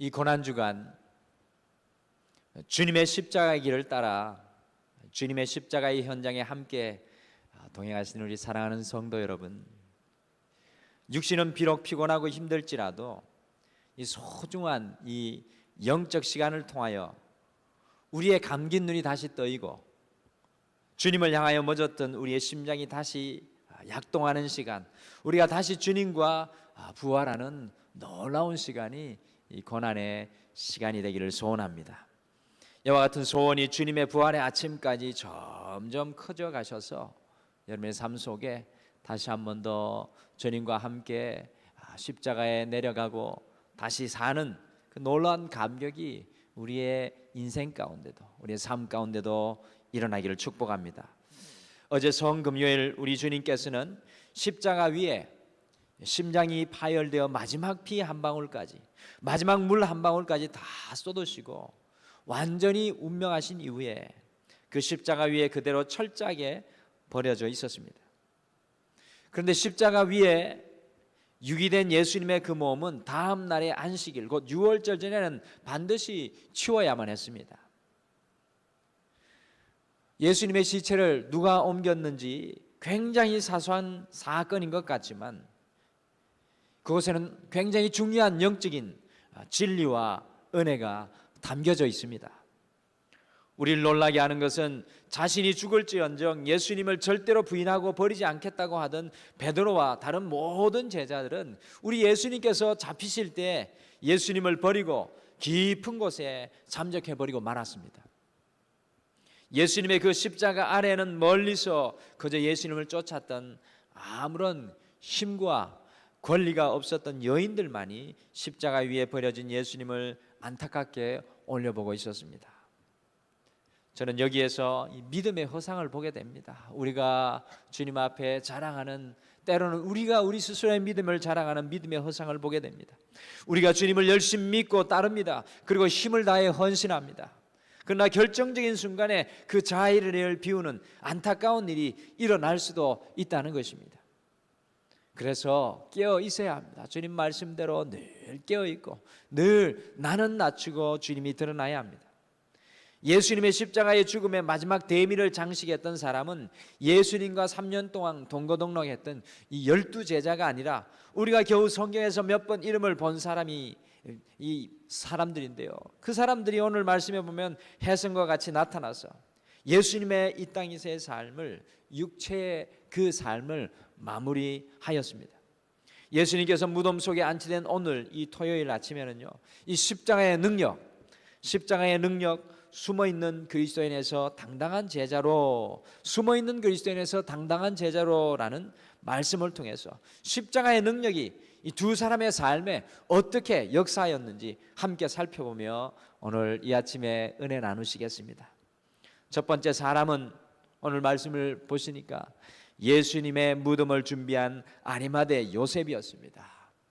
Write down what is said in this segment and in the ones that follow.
이 고난주간 주님의 십자가의 길을 따라 주님의 십자가의 현장에 함께 동행하시는 우리 사랑하는 성도 여러분, 육신은 비록 피곤하고 힘들지라도 이 소중한 이 영적 시간을 통하여 우리의 감긴 눈이 다시 떠이고 주님을 향하여 멎었던 우리의 심장이 다시 약동하는 시간, 우리가 다시 주님과 부활하는 놀라운 시간이 이 고난의 시간이 되기를 소원합니다. 이와 같은 소원이 주님의 부활의 아침까지 점점 커져 가셔서 여러분의 삶 속에 다시 한 번 더 주님과 함께 십자가에 내려가고 다시 사는 그 놀라운 감격이 우리의 인생 가운데도, 우리의 삶 가운데도 일어나기를 축복합니다. 어제 성금요일 우리 주님께서는 십자가 위에 심장이 파열되어 마지막 피 한 방울까지, 마지막 물 한 방울까지 다 쏟으시고 완전히 운명하신 이후에 그 십자가 위에 그대로 철저하게 버려져 있었습니다. 그런데 십자가 위에 유기된 예수님의 그 몸은 다음 날의 안식일, 곧 유월절 전에는 반드시 치워야만 했습니다. 예수님의 시체를 누가 옮겼는지 굉장히 사소한 사건인 것 같지만 그곳에는 굉장히 중요한 영적인 진리와 은혜가 담겨져 있습니다. 우리를 놀라게 하는 것은 자신이 죽을지언정 예수님을 절대로 부인하고 버리지 않겠다고 하던 베드로와 다른 모든 제자들은 우리 예수님께서 잡히실 때 예수님을 버리고 깊은 곳에 잠적해버리고 말았습니다. 예수님의 그 십자가 아래에는 멀리서 그저 예수님을 쫓았던 아무런 힘과 권리가 없었던 여인들만이 십자가 위에 버려진 예수님을 안타깝게 올려보고 있었습니다. 저는 여기에서 이 믿음의 허상을 보게 됩니다. 우리가 주님 앞에 자랑하는, 때로는 우리가 우리 스스로의 믿음을 자랑하는 믿음의 허상을 보게 됩니다. 우리가 주님을 열심히 믿고 따릅니다. 그리고 힘을 다해 헌신합니다. 그러나 결정적인 순간에 그 자의를 비우는 안타까운 일이 일어날 수도 있다는 것입니다. 그래서 깨어 있어야 합니다. 주님 말씀대로 늘 깨어 있고 늘 나는 낮추고 주님이 드러나야 합니다. 예수님의 십자가의 죽음의 마지막 대미를 장식했던 사람은 예수님과 3년 동안 동거동락했던 이 12제자가 아니라 우리가 겨우 성경에서 몇 번 이름을 본 사람이 이 사람들인데요, 그 사람들이 오늘 말씀해 보면 해성과 같이 나타나서 예수님의 이 땅에서의 삶을, 육체의 그 삶을 마무리하였습니다. 예수님께서 무덤 속에 안치된 오늘 이 토요일 아침에는요, 이 십자가의 능력, 숨어있는 그리스도인에서 당당한 제자로, 숨어있는 그리스도인에서 당당한 제자로라는 말씀을 통해서 십자가의 능력이 이 두 사람의 삶에 어떻게 역사하였는지 함께 살펴보며 오늘 이 아침에 은혜 나누시겠습니다. 첫 번째 사람은 오늘 말씀을 보시니까 예수님의 무덤을 준비한 아리마대 요셉이었습니다.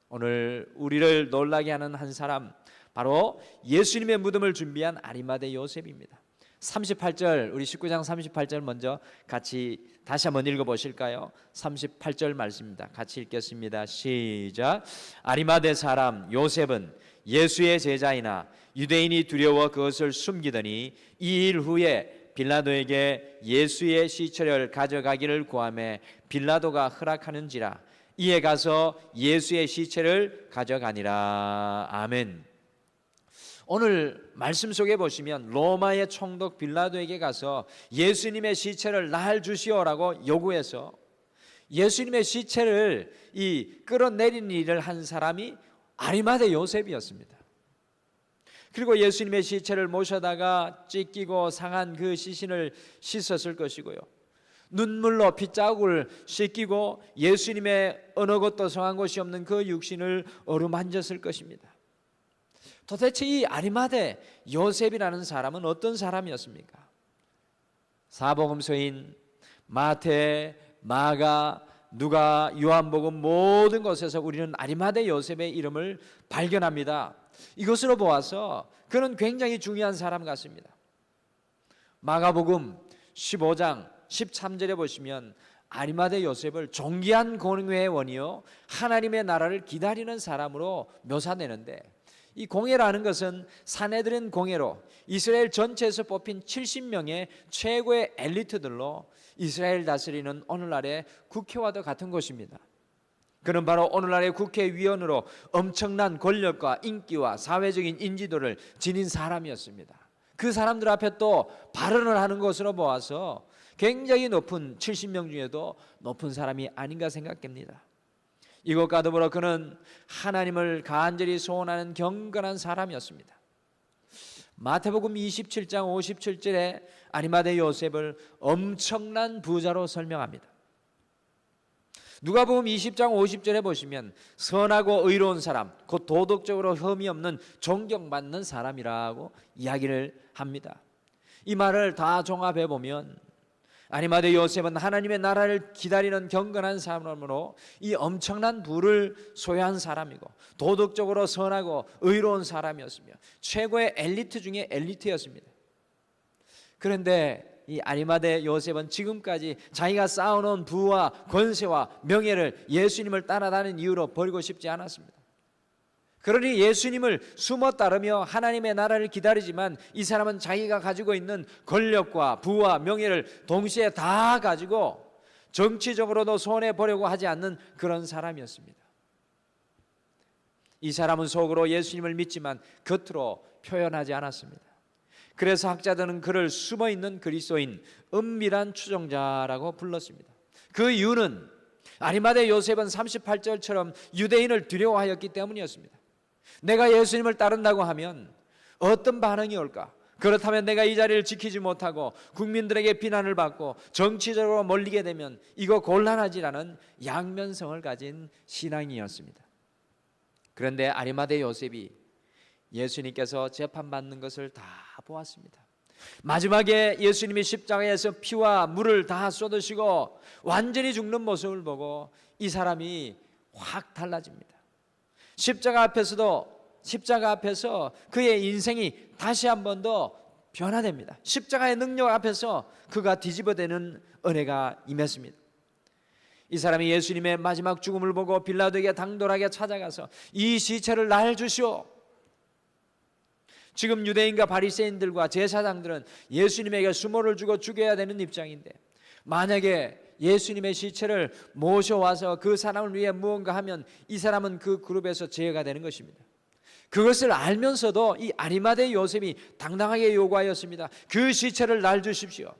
오늘 우리를 놀라게 하는 한 사람, 바로 예수님의 무덤을 준비한 아리마대 요셉입니다. 38절, 우리 19장 38절 먼저 같이 다시 한번 읽어보실까요? 38절 말씀입니다. 같이 읽겠습니다. 시작. 아리마대 사람 요셉은 예수의 제자이나 유대인이 두려워 그것을 숨기더니 이 일 후에 빌라도에게 예수의 시체를 가져가기를 구하매 빌라도가 허락하는지라 이에 가서 예수의 시체를 가져가니라. 아멘. 오늘 말씀 속에 보시면 로마의 총독 빌라도에게 가서 예수님의 시체를 날 주시오라고 요구해서 예수님의 시체를 끌어내리는 일을 한 사람이 아리마대 요셉이었습니다. 그리고 예수님의 시체를 모셔다가 찢기고 상한 그 시신을 씻었을 것이고요, 눈물로 핏자국을 씻기고 예수님의 어느 곳도 성한 곳이 없는 그 육신을 어루만졌을 것입니다. 도대체 이 아리마대 요셉이라는 사람은 어떤 사람이었습니까? 사복음서인 마태, 마가, 누가, 요한복음 모든 곳에서 우리는 아리마대 요셉의 이름을 발견합니다. 이것으로 보아서 그는 굉장히 중요한 사람 같습니다. 마가복음 15장 13절에 보시면 아리마대 요셉을 존귀한 공회의 원이요 하나님의 나라를 기다리는 사람으로 묘사되는데, 이 공회라는 것은 사내들인 공회로 이스라엘 전체에서 뽑힌 70명의 최고의 엘리트들로 이스라엘 다스리는 오늘날의 국회와도 같은 곳입니다. 그는 바로 오늘날의 국회의원으로 엄청난 권력과 인기와 사회적인 인지도를 지닌 사람이었습니다. 그 사람들 앞에 또 발언을 하는 것으로 보아서 굉장히 높은 70명 중에도 높은 사람이 아닌가 생각됩니다. 이것과 더불어 그는 하나님을 간절히 소원하는 경건한 사람이었습니다. 마태복음 27장 57절에 아리마대 요셉을 엄청난 부자로 설명합니다. 누가복음 20장 50절에 보시면 선하고 의로운 사람, 곧 도덕적으로 흠이 없는 존경받는 사람이라고 이야기를 합니다. 이 말을 다 종합해 보면 아리마대 요셉은 하나님의 나라를 기다리는 경건한 사람으로 이 엄청난 부를 소유한 사람이고 도덕적으로 선하고 의로운 사람이었으며 최고의 엘리트 중에 엘리트였습니다. 그런데 이 아리마대 요셉은 지금까지 자기가 쌓아놓은 부와 권세와 명예를 예수님을 따라다니는 이유로 버리고 싶지 않았습니다. 그러니 예수님을 숨어 따르며 하나님의 나라를 기다리지만 이 사람은 자기가 가지고 있는 권력과 부와 명예를 동시에 다 가지고 정치적으로도 손해보려고 하지 않는 그런 사람이었습니다. 이 사람은 속으로 예수님을 믿지만 겉으로 표현하지 않았습니다. 그래서 학자들은 그를 숨어있는 그리스도인, 은밀한 추종자라고 불렀습니다. 그 이유는 아리마대 요셉은 38절처럼 유대인을 두려워하였기 때문이었습니다. 내가 예수님을 따른다고 하면 어떤 반응이 올까? 그렇다면 내가 이 자리를 지키지 못하고 국민들에게 비난을 받고 정치적으로 몰리게 되면 이거 곤란하지라는 양면성을 가진 신앙이었습니다. 그런데 아리마대 요셉이 예수님께서 재판받는 것을 다 보았습니다. 마지막에 예수님이 십자가에서 피와 물을 다 쏟으시고 완전히 죽는 모습을 보고 이 사람이 확 달라집니다. 십자가 앞에서 그의 인생이 다시 한 번 더 변화됩니다. 십자가의 능력 앞에서 그가 뒤집어대는 은혜가 임했습니다. 이 사람이 예수님의 마지막 죽음을 보고 빌라도에게 당돌하게 찾아가서 이 시체를 날 주시오. 지금 유대인과 바리새인들과 제사장들은 예수님에게 수모를 주고 죽여야 되는 입장인데 만약에 예수님의 시체를 모셔와서 그 사람을 위해 무언가 하면 이 사람은 그 그룹에서 제외가 되는 것입니다. 그것을 알면서도 이 아리마대 요셉이 당당하게 요구하였습니다. 그 시체를 날 주십시오.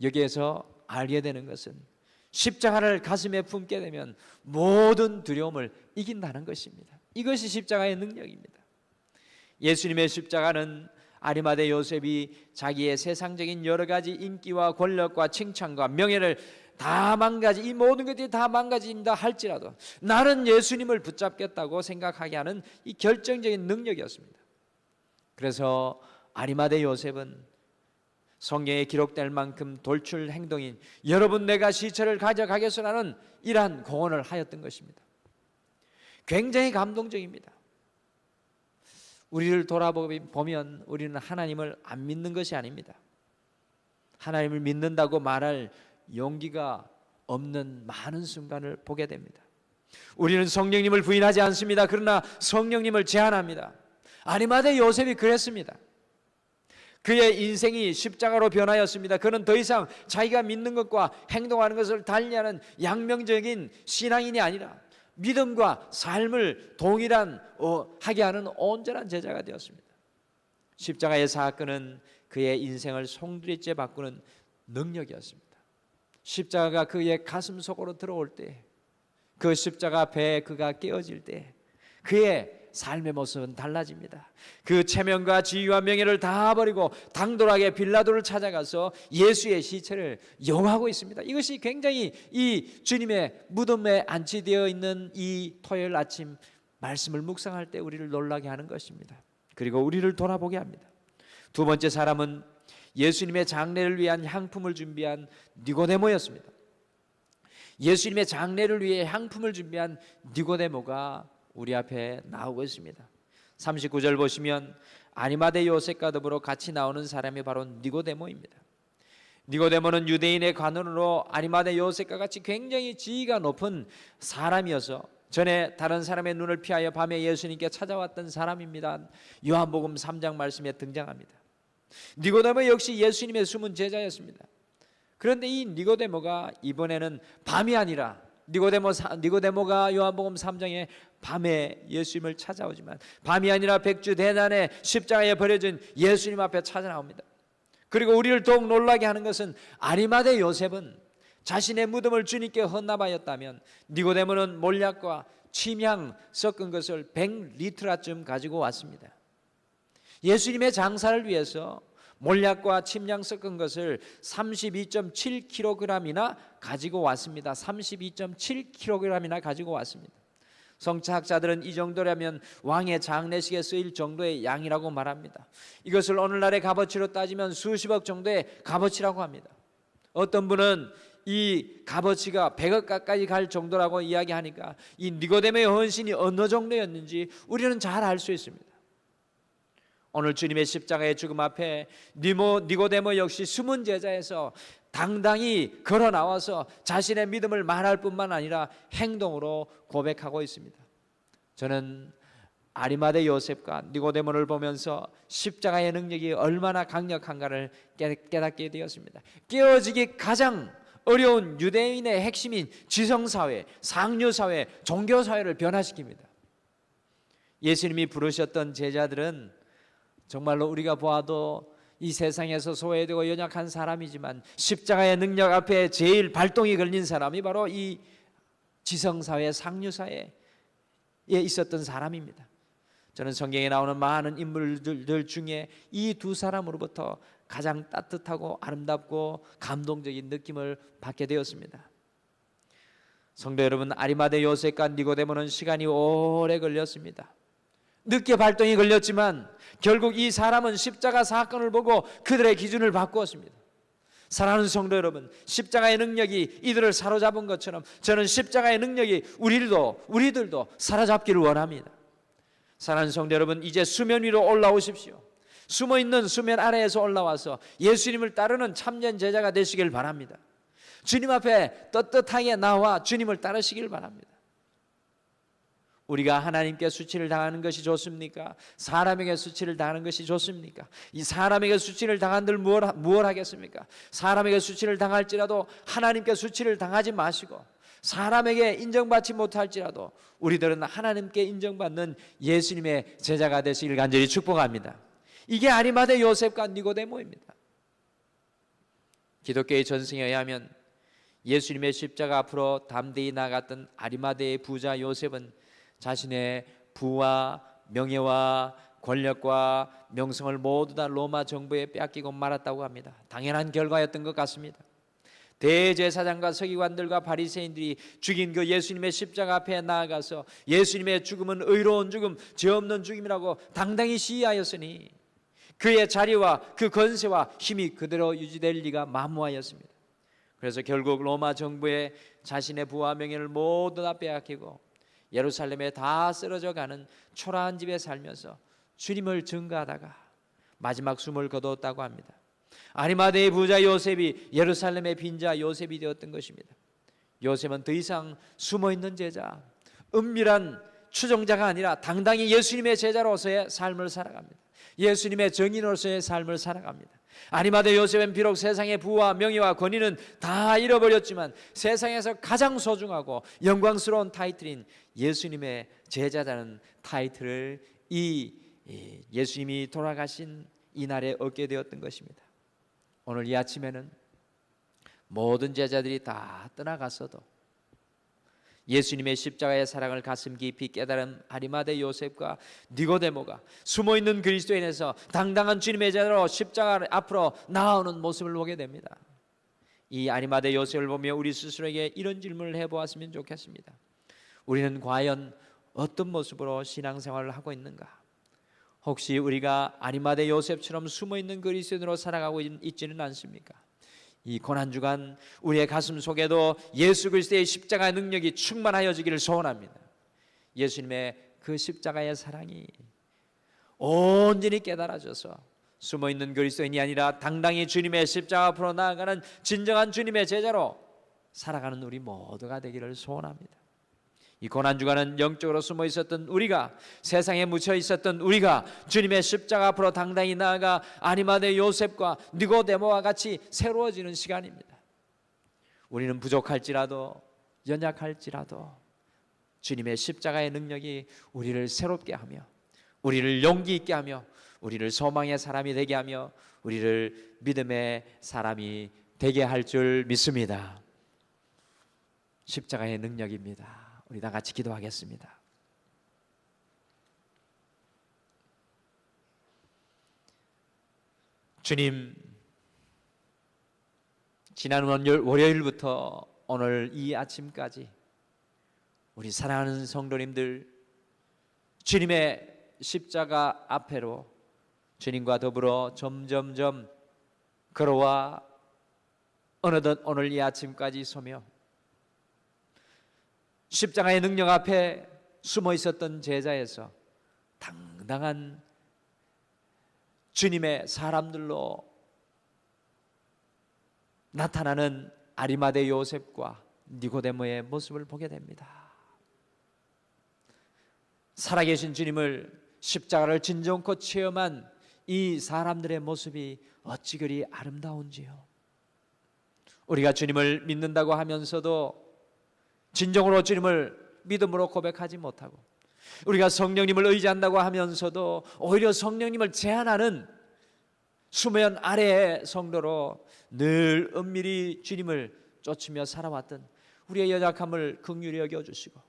여기에서 알게 되는 것은 십자가를 가슴에 품게 되면 모든 두려움을 이긴다는 것입니다. 이것이 십자가의 능력입니다. 예수님의 십자가는 아리마대 요셉이 자기의 세상적인 여러 가지 인기와 권력과 칭찬과 명예를 다 이 모든 것들이 다 망가진다 할지라도 나는 예수님을 붙잡겠다고 생각하게 하는 이 결정적인 능력이었습니다. 그래서 아리마대 요셉은 성경에 기록될 만큼 돌출 행동인 여러분 내가 시체를 가져가겠소라는 이러한 공언을 하였던 것입니다. 굉장히 감동적입니다. 우리를 돌아보면 우리는 하나님을 안 믿는 것이 아닙니다. 하나님을 믿는다고 말할 용기가 없는 많은 순간을 보게 됩니다. 우리는 성령님을 부인하지 않습니다. 그러나 성령님을 제한합니다. 아리마대 요셉이 그랬습니다. 그의 인생이 십자가로 변하였습니다. 그는 더 이상 자기가 믿는 것과 행동하는 것을 달리하는 양면적인 신앙인이 아니라 믿음과 삶을 동일하게 하는 온전한 제자가 되었습니다. 십자가의 사건은 그의 인생을 송두리째 바꾸는 능력이었습니다. 십자가가 그의 가슴 속으로 들어올 때, 그 십자가 앞에 그가 깨어질 때 그의 삶의 모습은 달라집니다. 그 체면과 지위와 명예를 다 버리고 당돌하게 빌라도를 찾아가서 예수의 시체를 영화하고 있습니다. 이것이 굉장히 이 주님의 무덤에 안치되어 있는 이 토요일 아침 말씀을 묵상할 때 우리를 놀라게 하는 것입니다. 그리고 우리를 돌아보게 합니다. 두 번째 사람은 예수님의 장례를 위한 향품을 준비한 니고데모였습니다. 예수님의 장례를 위해 향품을 준비한 니고데모가 우리 앞에 나오고 있습니다. 39절 보시면 아리마대 요셉과 더불어 같이 나오는 사람이 바로 니고데모입니다. 니고데모는 유대인의 관원으로 아리마대 요셉과 같이 굉장히 지위가 높은 사람이어서 전에 다른 사람의 눈을 피하여 밤에 예수님께 찾아왔던 사람입니다. 요한복음 3장 말씀에 등장합니다. 니고데모 역시 예수님의 숨은 제자였습니다. 그런데 이 니고데모가 이번에는 밤이 아니라 니고데모가 요한복음 3장에 밤에 예수님을 찾아오지만 밤이 아니라 백주 대난에 십자가에 버려진 예수님 앞에 찾아 나옵니다. 그리고 우리를 더욱 놀라게 하는 것은 아리마대 요셉은 자신의 무덤을 주님께 헌납하였다면 니고데모는 몰약과 침향 섞은 것을 100리트라쯤 가지고 왔습니다. 예수님의 장사를 위해서 몰약과 침향 섞은 것을 32.7kg이나 가지고 왔습니다. 32.7kg이나 가지고 왔습니다. 성차학자들은 이 정도라면 왕의 장례식에 쓰일 정도의 양이라고 말합니다. 이것을 오늘날의 값어치로 따지면 수십억 정도의 값어치라고 합니다. 어떤 분은 이 값어치가 100억 가까이 갈 정도라고 이야기하니까 이 니고데모의 헌신이 어느 정도였는지 우리는 잘 알 수 있습니다. 오늘 주님의 십자가의 죽음 앞에 니고데모 역시 숨은 제자에서 당당히 걸어 나와서 자신의 믿음을 말할 뿐만 아니라 행동으로 고백하고 있습니다. 저는 아리마대 요셉과 니고데모를 보면서 십자가의 능력이 얼마나 강력한가를 깨닫게 되었습니다. 깨어지기 가장 어려운 유대인의 핵심인 지성사회, 상류사회, 종교사회를 변화시킵니다. 예수님이 부르셨던 제자들은 정말로 우리가 보아도 이 세상에서 소외되고 연약한 사람이지만 십자가의 능력 앞에 제일 발동이 걸린 사람이 바로 이 지성사회, 상류사회에 있었던 사람입니다. 저는 성경에 나오는 많은 인물들 중에 이 두 사람으로부터 가장 따뜻하고 아름답고 감동적인 느낌을 받게 되었습니다. 성도 여러분, 아리마대 요셉과 니고데모는 시간이 오래 걸렸습니다. 늦게 발동이 걸렸지만 결국 이 사람은 십자가 사건을 보고 그들의 기준을 바꾸었습니다. 사랑하는 성도 여러분, 십자가의 능력이 이들을 사로잡은 것처럼 저는 십자가의 능력이 우리들도 사로잡기를 원합니다. 사랑하는 성도 여러분, 이제 수면 위로 올라오십시오. 숨어있는 수면 아래에서 올라와서 예수님을 따르는 참된 제자가 되시길 바랍니다. 주님 앞에 떳떳하게 나와 주님을 따르시길 바랍니다. 우리가 하나님께 수치를 당하는 것이 좋습니까? 사람에게 수치를 당하는 것이 좋습니까? 이 사람에게 수치를 당한들 무엇 하겠습니까? 사람에게 수치를 당할지라도 하나님께 수치를 당하지 마시고, 사람에게 인정받지 못할지라도 우리들은 하나님께 인정받는 예수님의 제자가 되시길 간절히 축복합니다. 이게 아리마대 요셉과 니고데모입니다. 기독교의 전승에 의하면 예수님의 십자가 앞으로 담대히 나갔던 아리마대의 부자 요셉은 자신의 부와 명예와 권력과 명성을 모두 다 로마 정부에 빼앗기고 말았다고 합니다. 당연한 결과였던 것 같습니다. 대제사장과 서기관들과 바리새인들이 죽인 그 예수님의 십자가 앞에 나아가서 예수님의 죽음은 의로운 죽음, 죄 없는 죽음이라고 당당히 시위하였으니 그의 자리와 그 권세와 힘이 그대로 유지될 리가 만무하였습니다. 그래서 결국 로마 정부에 자신의 부와 명예를 모두 다 빼앗기고 예루살렘에 다 쓰러져 가는 초라한 집에 살면서 주님을 증거하다가 마지막 숨을 거두었다고 합니다. 아리마대의 부자 요셉이 예루살렘의 빈자 요셉이 되었던 것입니다. 요셉은 더 이상 숨어있는 제자, 은밀한 추종자가 아니라 당당히 예수님의 제자로서의 삶을 살아갑니다. 예수님의 증인으로서의 삶을 살아갑니다. 아리마대 요셉은 비록 세상의 부와 명예와 권위는 다 잃어버렸지만 세상에서 가장 소중하고 영광스러운 타이틀인 예수님의 제자라는 타이틀을 예수님이 돌아가신 이날에 얻게 되었던 것입니다. 오늘 이 아침에는 모든 제자들이 다 떠나갔어도 예수님의 십자가의 사랑을 가슴 깊이 깨달은 아리마대 요셉과 니고데모가 숨어있는 그리스도인에서 당당한 주님의 제자로 십자가 앞으로 나아오는 모습을 보게 됩니다. 이 아리마대 요셉을 보며 우리 스스로에게 이런 질문을 해보았으면 좋겠습니다. 우리는 과연 어떤 모습으로 신앙생활을 하고 있는가? 혹시 우리가 아리마대 요셉처럼 숨어있는 그리스도인으로 살아가고 있지는 않습니까? 이 고난주간 우리의 가슴 속에도 예수 그리스도의 십자가의 능력이 충만하여지기를 소원합니다. 예수님의 그 십자가의 사랑이 온전히 깨달아져서 숨어있는 그리스도인이 아니라 당당히 주님의 십자가 앞으로 나아가는 진정한 주님의 제자로 살아가는 우리 모두가 되기를 소원합니다. 이 고난주간은 영적으로 숨어 있었던 우리가, 세상에 묻혀 있었던 우리가 주님의 십자가 앞으로 당당히 나아가 아리마대 요셉과 니고데모와 같이 새로워지는 시간입니다. 우리는 부족할지라도, 연약할지라도 주님의 십자가의 능력이 우리를 새롭게 하며, 우리를 용기 있게 하며, 우리를 소망의 사람이 되게 하며, 우리를 믿음의 사람이 되게 할 줄 믿습니다. 십자가의 능력입니다. 우리 다 같이 기도하겠습니다. 주님, 지난 월요일부터 오늘 이 아침까지 우리 사랑하는 성도님들 주님의 십자가 앞에로 주님과 더불어 점점점 걸어와 어느덧 오늘 이 아침까지 서며 십자가의 능력 앞에 숨어 있었던 제자에서 당당한 주님의 사람들로 나타나는 아리마대 요셉과 니고데모의 모습을 보게 됩니다. 살아계신 주님을, 십자가를 진정코 체험한 이 사람들의 모습이 어찌 그리 아름다운지요. 우리가 주님을 믿는다고 하면서도 진정으로 주님을 믿음으로 고백하지 못하고, 우리가 성령님을 의지한다고 하면서도 오히려 성령님을 제한하는 수면 아래의 성도로 늘 은밀히 주님을 쫓으며 살아왔던 우리의 연약함을 긍휼히 여겨주시고,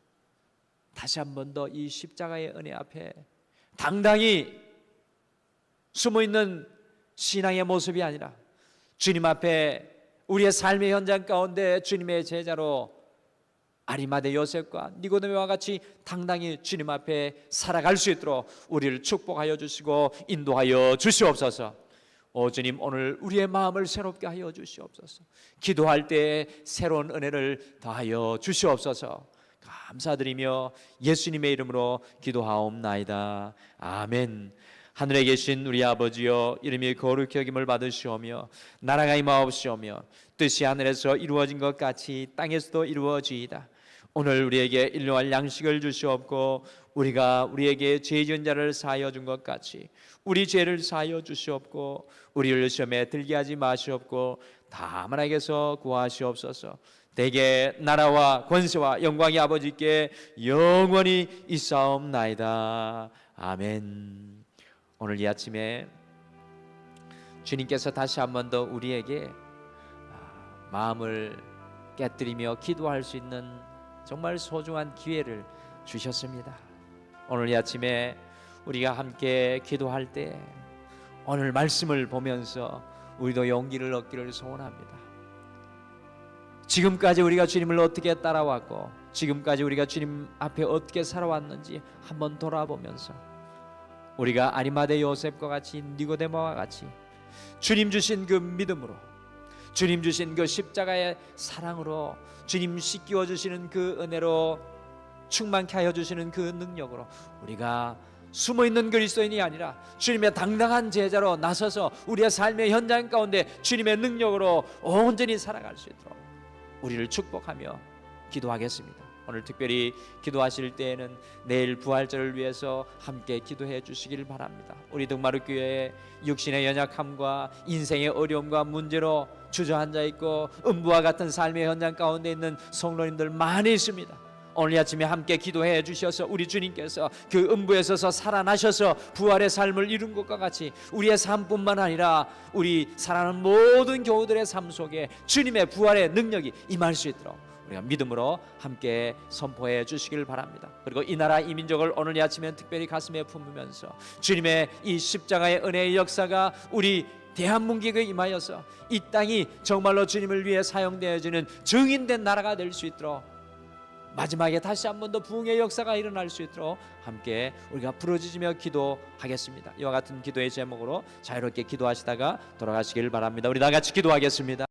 다시 한 번 더 이 십자가의 은혜 앞에 당당히 숨어있는 신앙의 모습이 아니라 주님 앞에 우리의 삶의 현장 가운데 주님의 제자로 아리마대 요셉과 니고데모와 같이 당당히 주님 앞에 살아갈 수 있도록 우리를 축복하여 주시고 인도하여 주시옵소서. 오 주님, 오늘 우리의 마음을 새롭게 하여 주시옵소서. 기도할 때 새로운 은혜를 더하여 주시옵소서. 감사드리며 예수님의 이름으로 기도하옵나이다. 아멘. 하늘에 계신 우리 아버지여, 이름이 거룩히 여김을 받으시오며 나라가 임하옵시오며 뜻이 하늘에서 이루어진 것 같이 땅에서도 이루어지이다. 오늘 우리에게 일용할 양식을 주시옵고 우리가 우리에게 죄 지은 자를 사하여 준 것 같이 우리 죄를 사하여 주시옵고 우리를 시험에 들게 하지 마시옵고 다만 악에서 구하시옵소서. 대개 나라와 권세와 영광이 아버지께 영원히 있사옵나이다. 아멘. 오늘 이 아침에 주님께서 다시 한 번 더 우리에게 마음을 깨뜨리며 기도할 수 있는 정말 소중한 기회를 주셨습니다. 오늘 이 아침에 우리가 함께 기도할 때 오늘 말씀을 보면서 우리도 용기를 얻기를 소원합니다. 지금까지 우리가 주님을 어떻게 따라왔고 지금까지 우리가 주님 앞에 어떻게 살아왔는지 한번 돌아보면서 우리가 아리마대 요셉과 같이 니고데모와 같이 주님 주신 그 믿음으로, 주님 주신 그 십자가의 사랑으로, 주님 씻기워 주시는 그 은혜로 충만케 하여 주시는 그 능력으로 우리가 숨어있는 그리스도인이 아니라 주님의 당당한 제자로 나서서 우리의 삶의 현장 가운데 주님의 능력으로 온전히 살아갈 수 있도록 우리를 축복하며 기도하겠습니다. 오늘 특별히 기도하실 때에는 내일 부활절을 위해서 함께 기도해 주시길 바랍니다. 우리 등마루교회에 육신의 연약함과 인생의 어려움과 문제로 주저앉아 있고 음부와 같은 삶의 현장 가운데 있는 성도님들 많이 있습니다. 오늘 아침에 함께 기도해 주셔서 우리 주님께서 그 음부에서 살아나셔서 부활의 삶을 이룬 것과 같이 우리의 삶뿐만 아니라 우리 사랑하는 모든 교우들의 삶 속에 주님의 부활의 능력이 임할 수 있도록 우리가 믿음으로 함께 선포해 주시길 바랍니다. 그리고 이 나라 이 민족을 오늘 이 아침에 특별히 가슴에 품으면서 주님의 이 십자가의 은혜의 역사가 우리 대한민국에 임하여서 이 땅이 정말로 주님을 위해 사용되어지는 증인된 나라가 될 수 있도록 마지막에 다시 한 번 더 부흥의 역사가 일어날 수 있도록 함께 우리가 부르짖으며 기도하겠습니다. 이와 같은 기도의 제목으로 자유롭게 기도하시다가 돌아가시길 바랍니다. 우리 다 같이 기도하겠습니다.